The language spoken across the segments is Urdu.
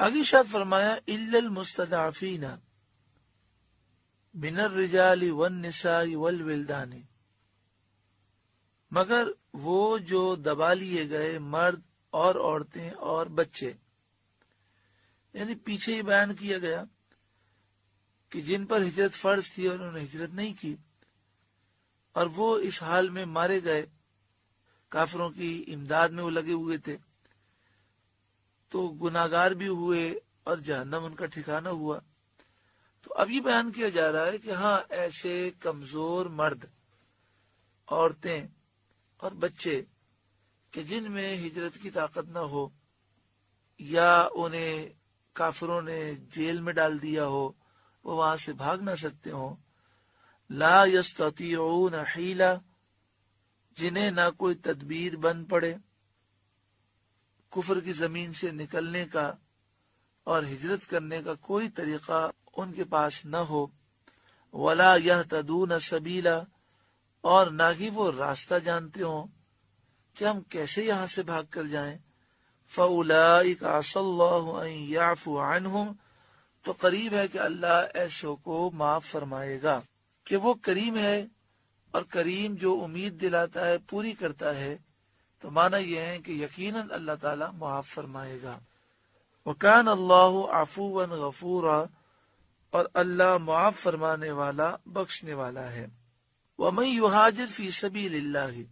آگے شاید فرمایا الا المستضعفین من الرجال والنساء والولدان، مگر وہ جو دبا لیے گئے مرد اور عورتیں اور بچے، یعنی پیچھے ہی بیان کیا گیا کہ جن پر ہجرت فرض تھی اور انہوں نے ہجرت نہیں کی اور وہ اس حال میں مارے گئے، کافروں کی امداد میں وہ لگے ہوئے تھے، تو گناہگار بھی ہوئے اور جہنم ان کا ٹھکانہ ہوا۔ تو اب یہ بیان کیا جا رہا ہے کہ ہاں ایسے کمزور مرد، عورتیں اور بچے کہ جن میں ہجرت کی طاقت نہ ہو یا انہیں کافروں نے جیل میں ڈال دیا ہو، وہ وہاں سے بھاگ نہ سکتے ہوں، لا یستطیعون حیلہ، جنہیں نہ کوئی تدبیر بن پڑے کفر کی زمین سے نکلنے کا اور ہجرت کرنے کا کوئی طریقہ ان کے پاس نہ ہو، ولا یہتدون سبیلا، اور نہ ہی وہ راستہ جانتے ہوں کہ ہم کیسے یہاں سے بھاگ کر جائیں، فَأُولَئِكَ عَسَى اللَّهُ أَن يَعْفُوَ عَنْهُمْ، تو قریب ہے کہ اللہ ایسوں کو معاف فرمائے گا، کہ وہ کریم ہے، اور کریم جو امید دلاتا ہے پوری کرتا ہے، تو معنی یہ ہے کہ یقیناً اللہ تعالیٰ معاف فرمائے گا۔ وَكَانَ اللَّهُ عَفُوًّا غَفُورًا، اور اللہ معاف فرمانے والا بخشنے والا ہے۔ وَمَن يُهَاجِرْ فِي سَبِيلِ اللَّهِ،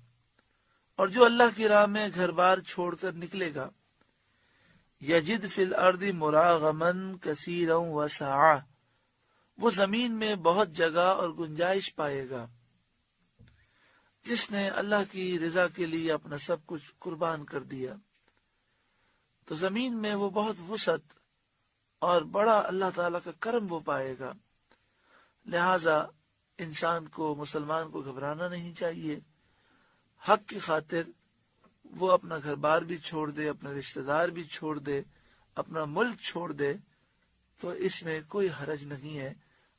اور جو اللہ کی راہ میں گھر بار چھوڑ کر نکلے گا، یجد فی الارض مراغما کثیرا وسعا، وہ زمین میں بہت جگہ اور گنجائش پائے گا۔ جس نے اللہ کی رضا کے لیے اپنا سب کچھ قربان کر دیا تو زمین میں وہ بہت وسعت اور بڑا اللہ تعالیٰ کا کرم وہ پائے گا۔ لہذا انسان کو، مسلمان کو گھبرانا نہیں چاہیے، حق کی خاطر وہ اپنا گھر بار بھی چھوڑ دے، اپنے رشتہ دار بھی چھوڑ دے، اپنا ملک چھوڑ دے، تو اس میں کوئی حرج نہیں ہے،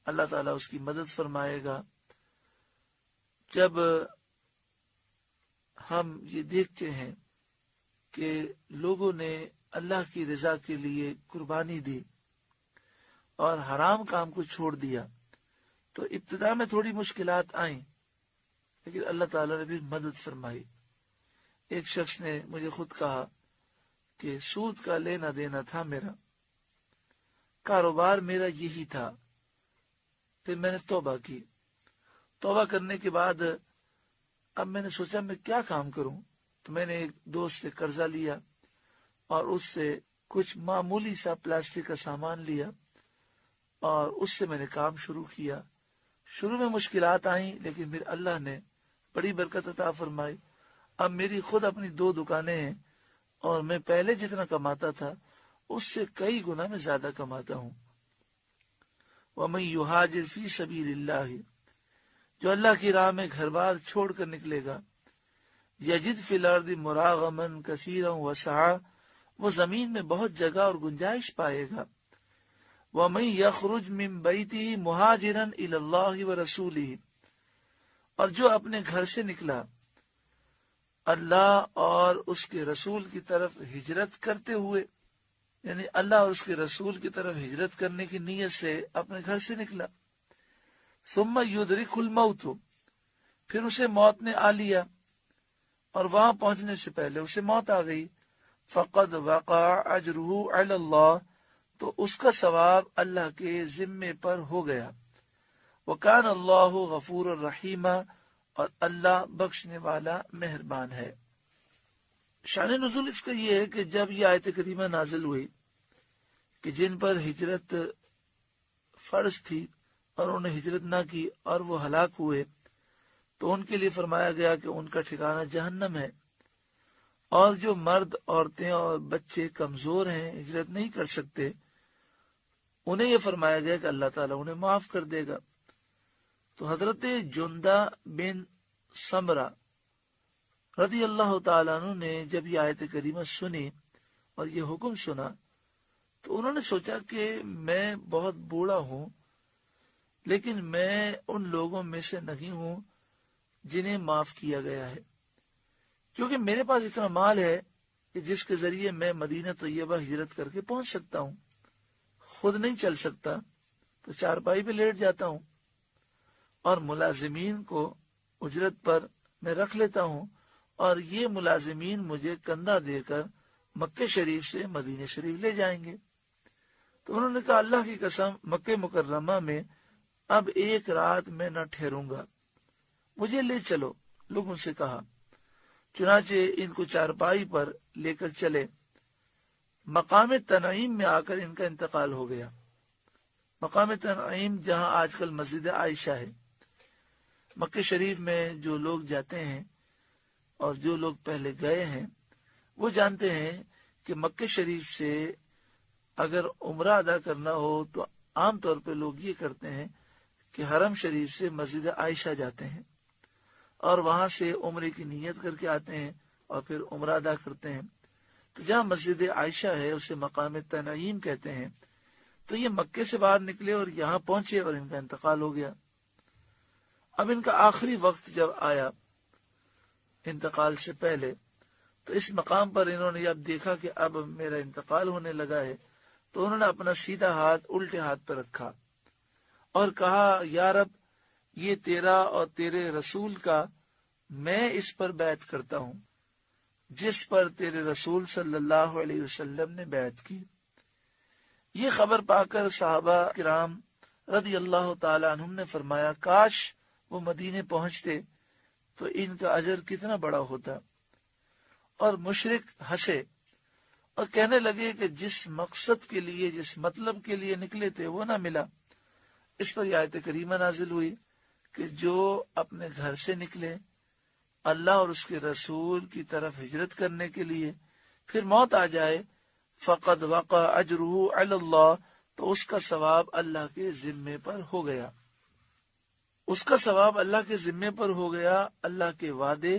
اللہ تعالیٰ اس کی مدد فرمائے گا۔ جب ہم یہ دیکھتے ہیں کہ لوگوں نے اللہ کی رضا کے لیے قربانی دی اور حرام کام کو چھوڑ دیا، تو ابتدا میں تھوڑی مشکلات آئیں، لیکن اللہ تعالیٰ نے بھی مدد فرمائی۔ ایک شخص نے مجھے خود کہا کہ سود کا لینا دینا تھا، میرا کاروبار میرا یہی تھا، پھر میں نے توبہ کی، توبہ کرنے کے بعد اب میں نے سوچا میں کیا کام کروں، تو میں نے ایک دوست سے قرضہ لیا اور اس سے کچھ معمولی سا پلاسٹک کا سامان لیا اور اس سے میں نے کام شروع کیا۔ شروع میں مشکلات آئیں، لیکن پھر اللہ نے بڑی برکت عطا فرمائی۔ اب میری خود اپنی 2 دکانیں ہیں اور میں پہلے جتنا کماتا تھا اس سے کئی گنا میں زیادہ کماتا ہوں۔ وَمَن يُهَاجِرْ فِي سَبِيلِ اللَّهِ، جو اللہ کی راہ میں گھر بار چھوڑ کر نکلے گا، یجد فی الارض مراغما کثیرا وسعا، وہ زمین میں بہت جگہ اور گنجائش پائے گا۔ وَمَن يَخْرُجْ مِن بَيْتِهِ مُهَاجِرًا إِلَى اللَّهِ وَرَسُولِهِ، اور جو اپنے گھر سے نکلا اللہ اور اس کے رسول کی طرف ہجرت کرتے ہوئے، یعنی اللہ اور اس کے رسول کی طرف ہجرت کرنے کی نیت سے اپنے گھر سے نکلا، ثم یدرک الموت، پھر اسے موت نے آ لیا اور وہاں پہنچنے سے پہلے اسے موت آ گئی، فقد وقع اجرہ علی اللہ، تو اس کا ثواب اللہ کے ذمے پر ہو گیا۔ وکان اللہ غفور الرحیم، اور اللہ بخشنے والا مہربان ہے۔ شان نزول اس کا یہ ہے کہ جب یہ آیت کریمہ نازل ہوئی کہ جن پر ہجرت فرض تھی اور انہوں نے ہجرت نہ کی اور وہ ہلاک ہوئے، تو ان کے لیے فرمایا گیا کہ ان کا ٹھکانہ جہنم ہے، اور جو مرد، عورتیں اور بچے کمزور ہیں، ہجرت نہیں کر سکتے، انہیں یہ فرمایا گیا کہ اللہ تعالیٰ انہیں معاف کر دے گا۔ تو حضرت جندہ بن سمرہ رضی اللہ تعالیٰ عنہ نے جب یہ آیت کریمہ سنی اور یہ حکم سنا تو انہوں نے سوچا کہ میں بہت بوڑھا ہوں، لیکن میں ان لوگوں میں سے نہیں ہوں جنہیں معاف کیا گیا ہے، کیونکہ میرے پاس اتنا مال ہے کہ جس کے ذریعے میں مدینہ طیبہ ہجرت کر کے پہنچ سکتا ہوں. خود نہیں چل سکتا تو چارپائی پہ لیٹ جاتا ہوں اور ملازمین کو اجرت پر میں رکھ لیتا ہوں اور یہ ملازمین مجھے کندھا دے کر مکہ شریف سے مدینہ شریف لے جائیں گے. تو انہوں نے کہا اللہ کی قسم مکہ مکرمہ میں اب ایک رات میں نہ ٹھہروں گا، مجھے لے چلو. لوگوں سے کہا. چنانچہ ان کو چارپائی پر لے کر چلے. مقام تنعیم میں آ کر ان کا انتقال ہو گیا. مقام تنعیم جہاں آج کل مسجد عائشہ ہے. مکہ شریف میں جو لوگ جاتے ہیں اور جو لوگ پہلے گئے ہیں وہ جانتے ہیں کہ مکہ شریف سے اگر عمرہ ادا کرنا ہو تو عام طور پہ لوگ یہ کرتے ہیں کہ حرم شریف سے مسجد عائشہ جاتے ہیں اور وہاں سے عمرے کی نیت کر کے آتے ہیں اور پھر عمرہ ادا کرتے ہیں. تو جہاں مسجد عائشہ ہے اسے مقام تنعیم کہتے ہیں. تو یہ مکے سے باہر نکلے اور یہاں پہنچے اور ان کا انتقال ہو گیا. اب ان کا آخری وقت جب آیا انتقال سے پہلے تو اس مقام پر انہوں نے جب دیکھا کہ اب میرا انتقال ہونے لگا ہے تو انہوں نے اپنا سیدھا ہاتھ الٹے ہاتھ پر رکھا اور کہا یا رب یہ تیرا اور تیرے رسول کا میں اس پر بیعت کرتا ہوں جس پر تیرے رسول صلی اللہ علیہ وسلم نے بیعت کی. یہ خبر پا کر صحابہ کرام رضی اللہ تعالی عنہم نے فرمایا کاش وہ مدینے پہنچتے تو ان کا اجر کتنا بڑا ہوتا. اور مشرک ہنسے اور کہنے لگے کہ جس مقصد کے لیے جس مطلب کے لیے نکلے تھے وہ نہ ملا. اس پر یہ آیت کریمہ نازل ہوئی کہ جو اپنے گھر سے نکلے اللہ اور اس کے رسول کی طرف ہجرت کرنے کے لیے پھر موت آ جائے فقد وقع اجرہ علی اللہ تو اس کا ثواب اللہ کے ذمے پر ہو گیا. اس کا ثواب اللہ کے ذمے پر ہو گیا اللہ کے وعدے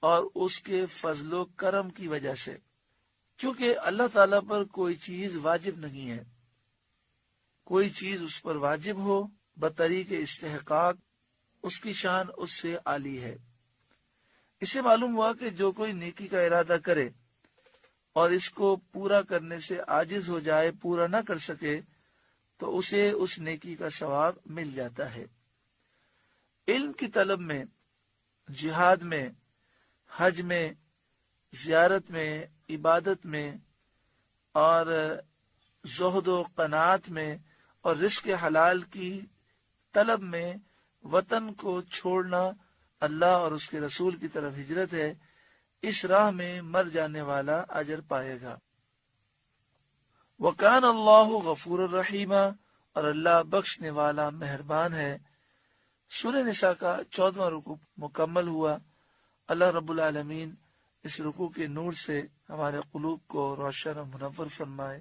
اور اس کے فضل و کرم کی وجہ سے. کیونکہ اللہ تعالیٰ پر کوئی چیز واجب نہیں ہے. کوئی چیز اس پر واجب ہو بطریق استحقاق اس کی شان اس سے عالی ہے. اسے معلوم ہوا کہ جو کوئی نیکی کا ارادہ کرے اور اس کو پورا کرنے سے عاجز ہو جائے پورا نہ کر سکے تو اسے اس نیکی کا ثواب مل جاتا ہے. علم کی طلب میں، جہاد میں، حج میں، زیارت میں، عبادت میں اور زہد و قناعت میں اور رزق حلال کی طلب میں وطن کو چھوڑنا اللہ اور اس کے رسول کی طرف ہجرت ہے. اس راہ میں مر جانے والا اجر پائے گا. وَكَانَ اللَّهُ غَفُورًا رَحِيمًا اور اللہ بخشنے والا مہربان ہے. سورہ نساء کا 14واں رکوع مکمل ہوا. اللہ رب العالمین اس رکوع کے نور سے ہمارے قلوب کو روشن و منور فرمائے.